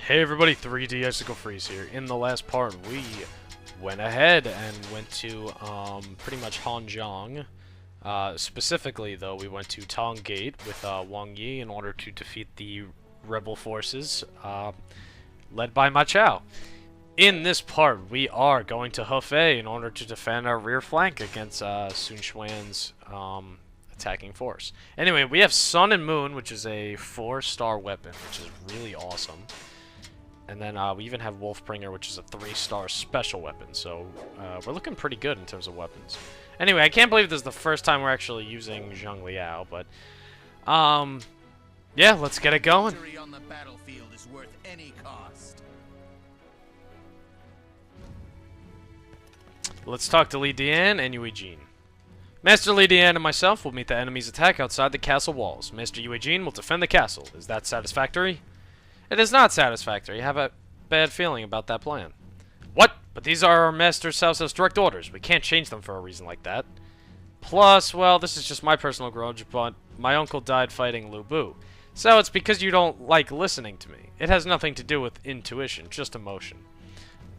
Hey everybody, 3D Icicle Freeze here. In the last part, we went ahead and went to pretty much Hanzhong. Specifically, though, we went to Tong Gate with Wang Yi in order to defeat the rebel forces led by Ma Chao. In this part, we are going to Hefei in order to defend our rear flank against Sun Xuan's attacking force. Anyway, we have Sun and Moon, which is a 4-star weapon, which is really awesome. And then we even have Wolfbringer, which is a 3-star special weapon. So we're looking pretty good in terms of weapons. Anyway, I can't believe this is the first time we're actually using Zhang Liao, but yeah, let's get it going. Victory on the battlefield is worth any cost. Let's talk to Li Dian and Yue Jin. Master Li Dian and myself will meet the enemy's attack outside the castle walls. Master Yue Jin will defend the castle. Is that satisfactory? It is not satisfactory. I have a bad feeling about that plan. What? But these are our Master Cao Cao's direct orders. We can't change them for a reason like that. Plus, well, this is just my personal grudge, but my uncle died fighting Lu Bu. So it's because you don't like listening to me. It has nothing to do with intuition, just emotion.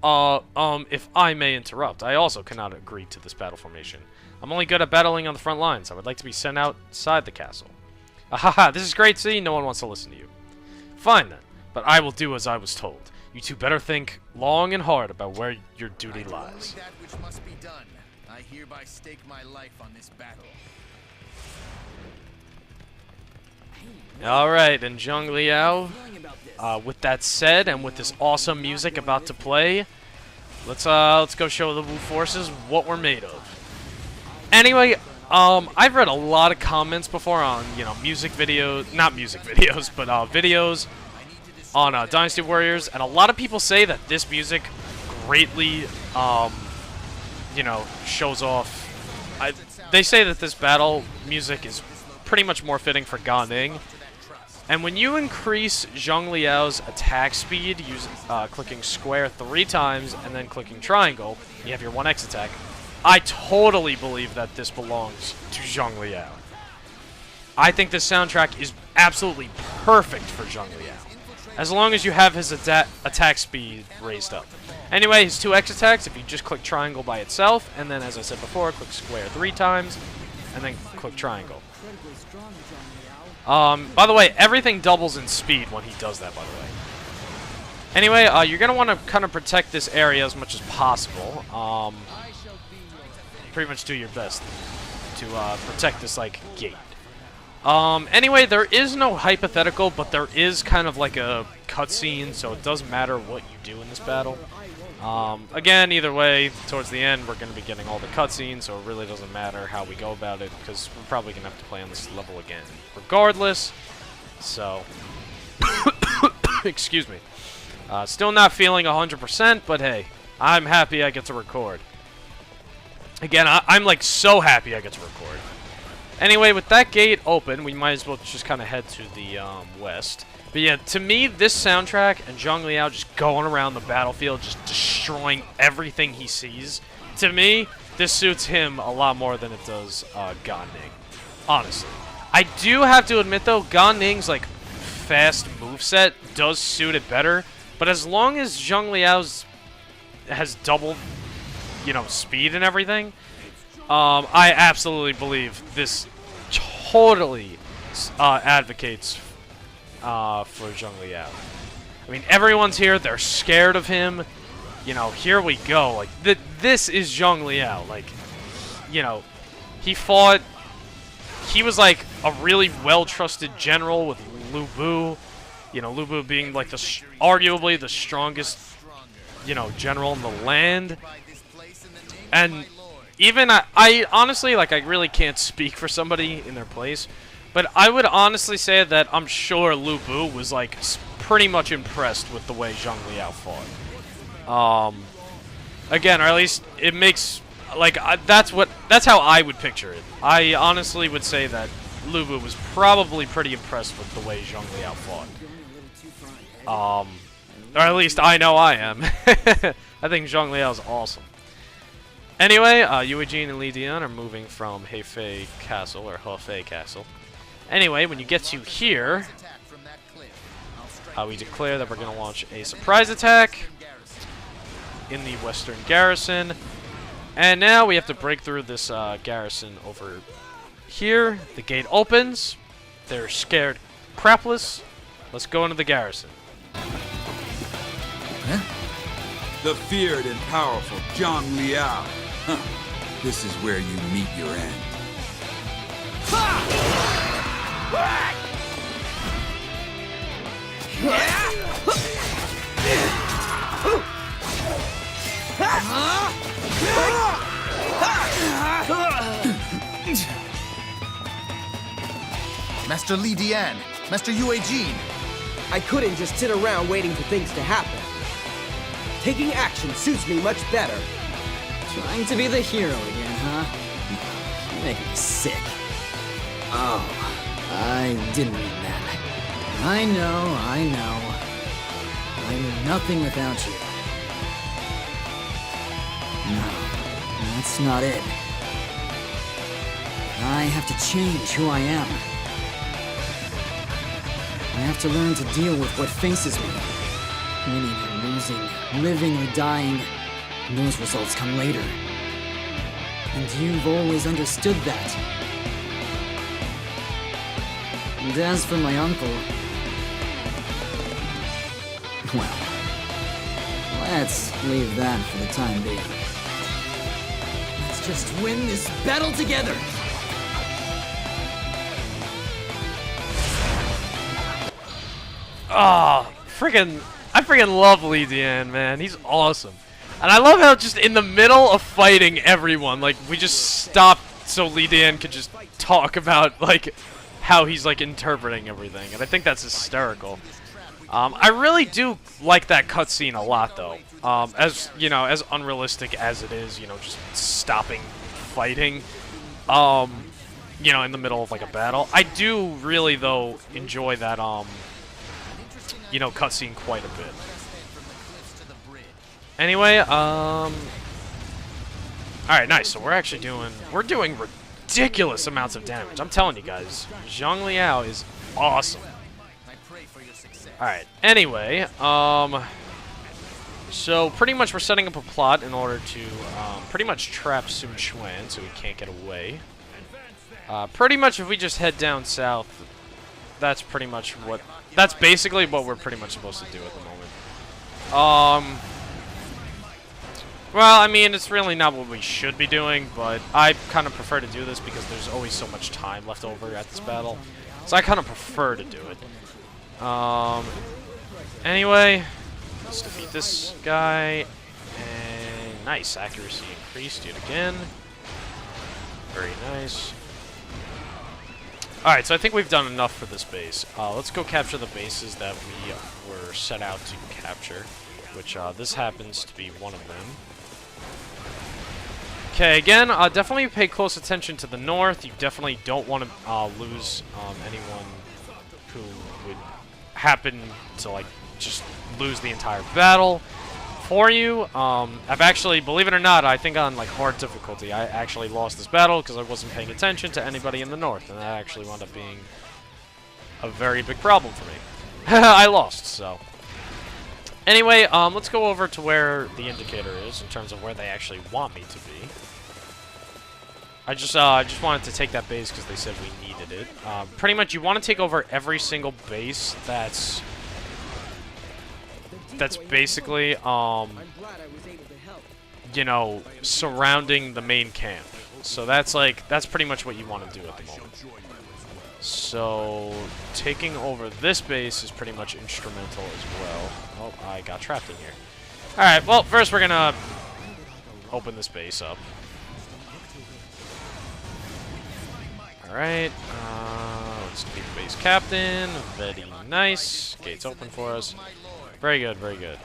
If I may interrupt, I also cannot agree to this battle formation. I'm only good at battling on the front lines. I would like to be sent outside the castle. Ahaha, this is great, see? No one wants to listen to you. Fine then. But I will do as I was told. You two better think long and hard about where your duty lies. Only that which must be done. I hereby stake my life on this battle. Alright, and Zhang Liao, with that said, and with this awesome music about to play, let's go show the Wu forces what we're made of. Anyway, I've read a lot of comments before on, music videos, not music videos, but videos on Dynasty Warriors, and a lot of people say that this music greatly, shows off. They say that this battle music is pretty much more fitting for Gan Ning. And when you increase Zhang Liao's attack speed, clicking square 3 times and then clicking triangle, you have your 1x attack. I totally believe that this belongs to Zhang Liao. I think this soundtrack is absolutely perfect for Zhang Liao, as long as you have his attack speed raised up. Anyway, his 2x attacks, if you just click triangle by itself, and then, as I said before, click square 3 times, and then click triangle. By the way, everything doubles in speed when he does that, by the way. Anyway, you're going to want to kind of protect this area as much as possible. Pretty much do your best to protect this, gate. Anyway, there is no hypothetical, but there is kind of like a cutscene, so it doesn't matter what you do in this battle. Again, either way, towards the end, we're going to be getting all the cutscenes, so it really doesn't matter how we go about it, because we're probably going to have to play on this level again, regardless. So, excuse me. Still not feeling 100%, but hey, I'm happy I get to record. Again, I'm so happy I get to record. Anyway, with that gate open, we might as well just kind of head to the west. But yeah, to me, this soundtrack and Zhang Liao just going around the battlefield, just destroying everything he sees, to me, this suits him a lot more than it does Gan Ning. Honestly. I do have to admit, though, Gan Ning's, fast moveset does suit it better. But as long as Zhang Liao's has double, speed and everything, I absolutely believe this totally advocates for Zhang Liao. I mean, everyone's here. They're scared of him. Here we go. This is Zhang Liao. He fought. He was a really well-trusted general with Lu Bu. Lu Bu being arguably the strongest, general in the land. And even I honestly, I really can't speak for somebody in their place, but I would honestly say that I'm sure Lu Bu was pretty much impressed with the way Zhang Liao fought. Again, or at least it makes that's how I would picture it. I honestly would say that Lu Bu was probably pretty impressed with the way Zhang Liao fought. Or at least I know I am. I think Zhang Liao's awesome. Anyway, Yue Jin and Li Dian are moving from Hefei Castle, or Hefei Castle. Anyway, when you get to here, we declare that we're going to launch a surprise attack in the western garrison. And now we have to break through this garrison over here. The gate opens. They're scared crapless. Let's go into the garrison. Huh? The feared and powerful Zhang Liao. Huh. This is where you meet your end. Master Li Dian, Master Yue Jin. I couldn't just sit around waiting for things to happen. Taking action suits me much better. Trying to be the hero again, huh? You make me sick. Oh, I didn't mean that. I know. I'm nothing without you. No, that's not it. I have to change who I am. I have to learn to deal with what faces me. Winning or losing, living or dying, those results come later. And you've always understood that. And as for my uncle... well, let's leave that for the time being. Let's just win this battle together! Oh, I freaking love Li Dian, man. He's awesome. And I love how just in the middle of fighting everyone, like, we just stopped so Li Dian could just talk about, like, how he's, like, interpreting everything. And I think that's hysterical. I really do like that cutscene a lot, though. As, you know, as unrealistic as it is, you know, just stopping fighting, you know, in the middle of, like, a battle. I do really, though, enjoy that, you know, cutscene quite a bit. Anyway, alright, nice. So we're doing ridiculous amounts of damage. I'm telling you guys, Zhang Liao is awesome. Alright, anyway, so pretty much we're setting up a plot in order to, pretty much trap Sun Quan so he can't get away. Pretty much if we just head down south, that's basically what we're pretty much supposed to do at the moment. Well, I mean, it's really not what we should be doing, but I kind of prefer to do this because there's always so much time left over at this battle. So I kind of prefer to do it. Anyway, let's defeat this guy. And nice, accuracy increased yet again. Very nice. Alright, so I think we've done enough for this base. Let's go capture the bases that we were set out to capture, which this happens to be one of them. Okay, again, definitely pay close attention to the north. You definitely don't want to lose anyone who would happen to, like, just lose the entire battle for you. I've actually, believe it or not, I think on, like, hard difficulty, I actually lost this battle because I wasn't paying attention to anybody in the north, and that actually wound up being a very big problem for me. I lost, so... Anyway, let's go over to where the indicator is in terms of where they actually want me to be. I just wanted to take that base because they said we needed it. Pretty much, you want to take over every single base that's basically, you know, surrounding the main camp. So that's pretty much what you want to do at the moment. So, taking over this base is pretty much instrumental as well. Oh, I got trapped in here. Alright, well, first we're gonna open this base up. Alright, let's defeat the base captain. Very nice. Gate's open for us. Very good, very good.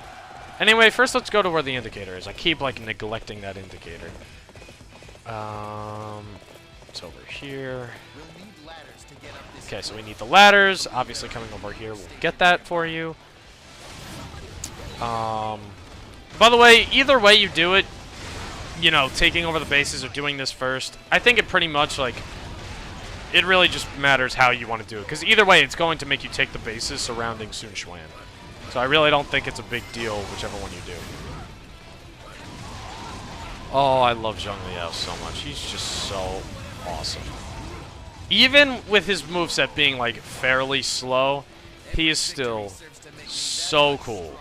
Anyway, first let's go to where the indicator is. I keep, like, neglecting that indicator. It's over here. Okay, so we need the ladders. Obviously, coming over here, we'll get that for you. By the way, either way you do it, you know, taking over the bases or doing this first, I think it pretty much, like, it really just matters how you want to do it. Because either way, it's going to make you take the bases surrounding Sun Quan. So I really don't think it's a big deal, whichever one you do. Oh, I love Zhang Liao so much. He's just so awesome. Even with his moveset being, like, fairly slow, he is still so cool.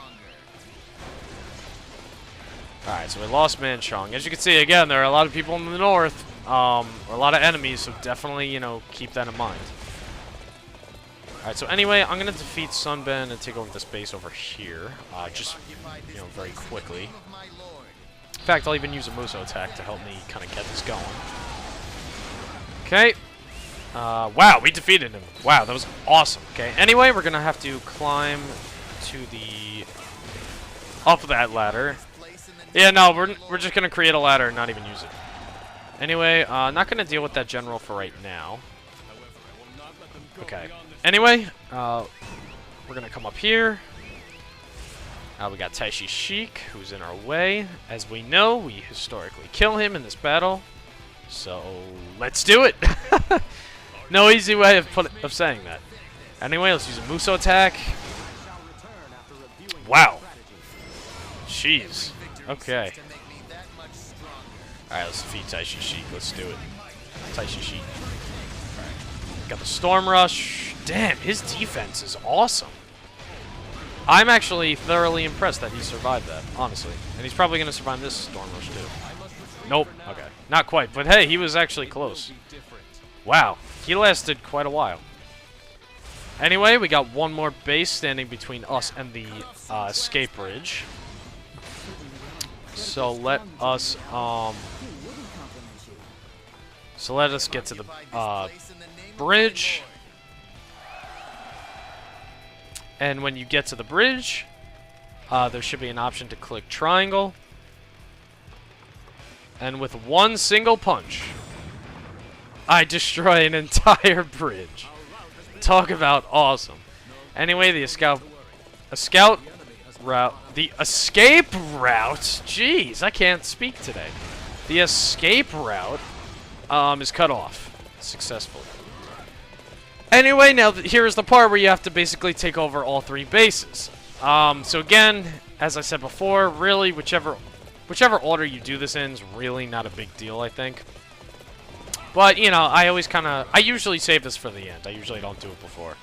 Alright, so we lost Manchong. As you can see, again, there are a lot of people in the north, or a lot of enemies, so definitely, you know, keep that in mind. Alright, so anyway, I'm going to defeat Sunben and take over this base over here, just, you know, very quickly. In fact, I'll even use a Muso attack to help me kind of get this going. Okay. Wow, we defeated him. Wow, that was awesome. Okay, anyway, we're going to have to climb to the... up that ladder. Yeah, no, we're just going to create a ladder and not even use it. Anyway, not going to deal with that general for right now. Okay. Anyway, we're going to come up here. We got Taishi Sheik, who's in our way. As we know, we historically kill him in this battle. So, let's do it! No easy way of saying that. Anyway, let's use a Muso attack. Wow. Jeez. Okay. Alright, let's defeat Taishi Sheik. Let's do it. Taishi Sheik. Alright. Got the Storm Rush. Damn, his defense is awesome. I'm actually thoroughly impressed that he survived that, honestly. And he's probably going to survive this Storm Rush, too. Nope. Okay. Not quite. But hey, he was actually close. Wow. He lasted quite a while. Anyway, we got one more base standing between us and the escape bridge. So let us get to the bridge. And when you get to the bridge, there should be an option to click triangle. And with one single punch, I destroy an entire bridge. Talk about awesome. Anyway, the escape route. The escape route? Jeez, I can't speak today. The escape route is cut off successfully. Anyway, now here is the part where you have to basically take over all three bases. So again, as I said before, really whichever order you do this in is really not a big deal, I think. But, you know, I usually save this for the end. I usually don't do it before.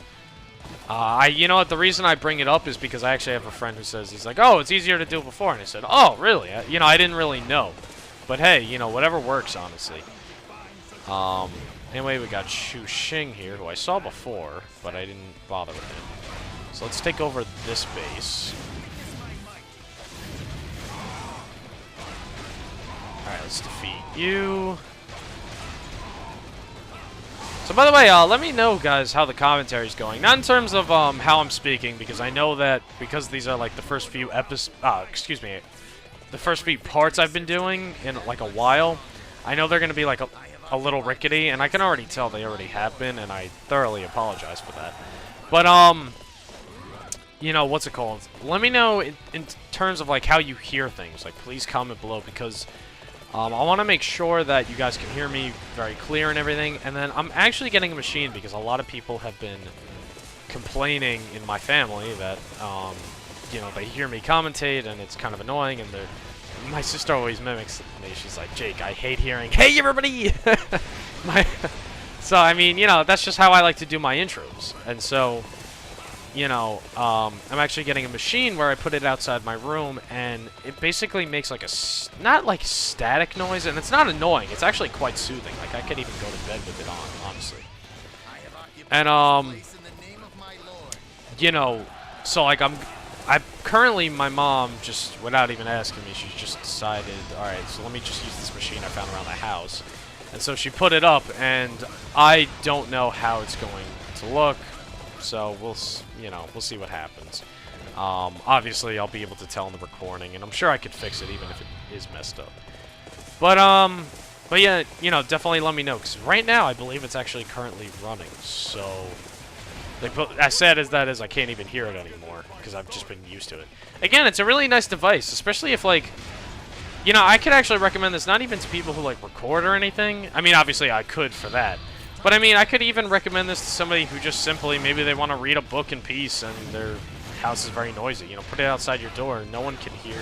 You know what, the reason I bring it up is because I actually have a friend who says, he's like, oh, it's easier to do it before. And I said, oh, really? You know, I didn't really know. But hey, you know, whatever works, honestly. Anyway, we got Shu Xing here, who I saw before, but I didn't bother with him. So let's take over this base. Alright, let's defeat you. So by the way, let me know, guys, how the commentary's going. Not in terms of how I'm speaking, because I know that because these are like the first few the first few parts I've been doing in like a while. I know they're gonna be like a little rickety, and I can already tell they already have been, and I thoroughly apologize for that. But you know, what's it called? Let me know in terms of like how you hear things. Like, please comment below, because I want to make sure that you guys can hear me very clear and everything. And then I'm actually getting a machine because a lot of people have been complaining in my family that, you know, they hear me commentate and it's kind of annoying. And my sister always mimics me. She's like, Jake, I hate hearing, hey, everybody! So, I mean, you know, that's just how I like to do my intros. And so, you know, I'm actually getting a machine where I put it outside my room, and it basically makes like not like static noise, and it's not annoying. It's actually quite soothing. Like, I could even go to bed with it on, honestly. And, you know, so like I currently, my mom just, without even asking me, she's just decided, alright, so let me just use this machine I found around the house. And so she put it up, and I don't know how it's going to look. So we'll see what happens. Obviously, I'll be able to tell in the recording, and I'm sure I could fix it even if it is messed up. But yeah, you know, definitely let me know, because right now I believe it's actually currently running. So, like, as sad as that is, I can't even hear it anymore because I've just been used to it. Again, it's a really nice device, especially if like, you know, I could actually recommend this not even to people who like record or anything. I mean, obviously I could for that. But I mean, I could even recommend this to somebody who just simply, maybe they want to read a book in peace and they're house is very noisy. You know, put it outside your door. No one can hear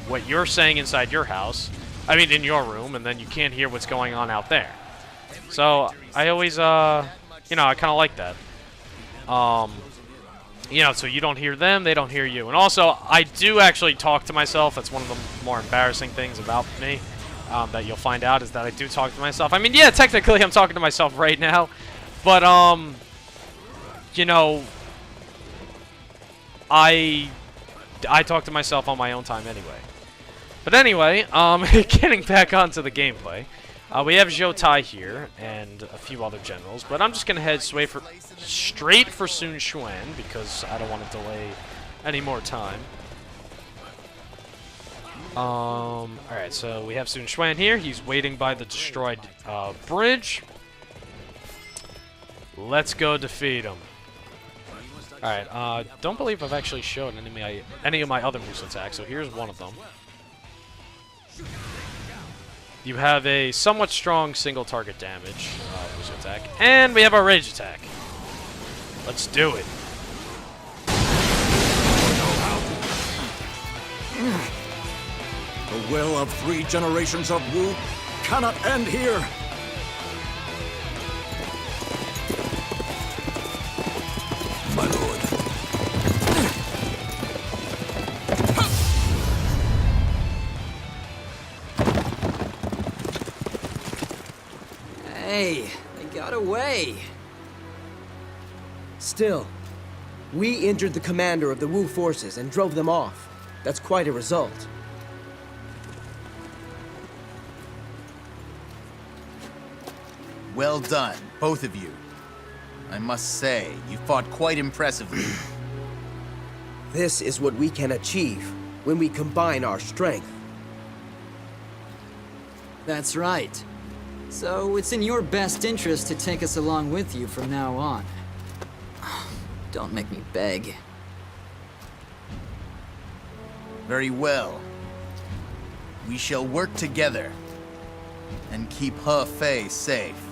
what you're saying inside your house. I mean, in your room, and then you can't hear what's going on out there. So I always, you know, I kind of like that. You know, so you don't hear them, they don't hear you. And also, I do actually talk to myself. That's one of the more embarrassing things about me that you'll find out, is that I do talk to myself. I mean, yeah, technically I'm talking to myself right now. But, you know, I talk to myself on my own time anyway. But anyway, getting back onto the gameplay. We have Zhou Tai here, and a few other generals, but I'm just going to head straight for Sun Quan, because I don't want to delay any more time. Alright, so we have Sun Quan here. He's waiting by the destroyed bridge. Let's go defeat him. Alright, don't believe I've actually shown any of my other moves attacks, so here's one of them. You have a somewhat strong single target damage boost attack, and we have our rage attack. Let's do it. The will of 3 generations of Wu cannot end here. My lord. Hey, they got away. Still, we injured the commander of the Wu forces and drove them off. That's quite a result. Well done, both of you. I must say, you fought quite impressively. This is what we can achieve when we combine our strength. That's right. So it's in your best interest to take us along with you from now on. Don't make me beg. Very well. We shall work together and keep He Fei safe.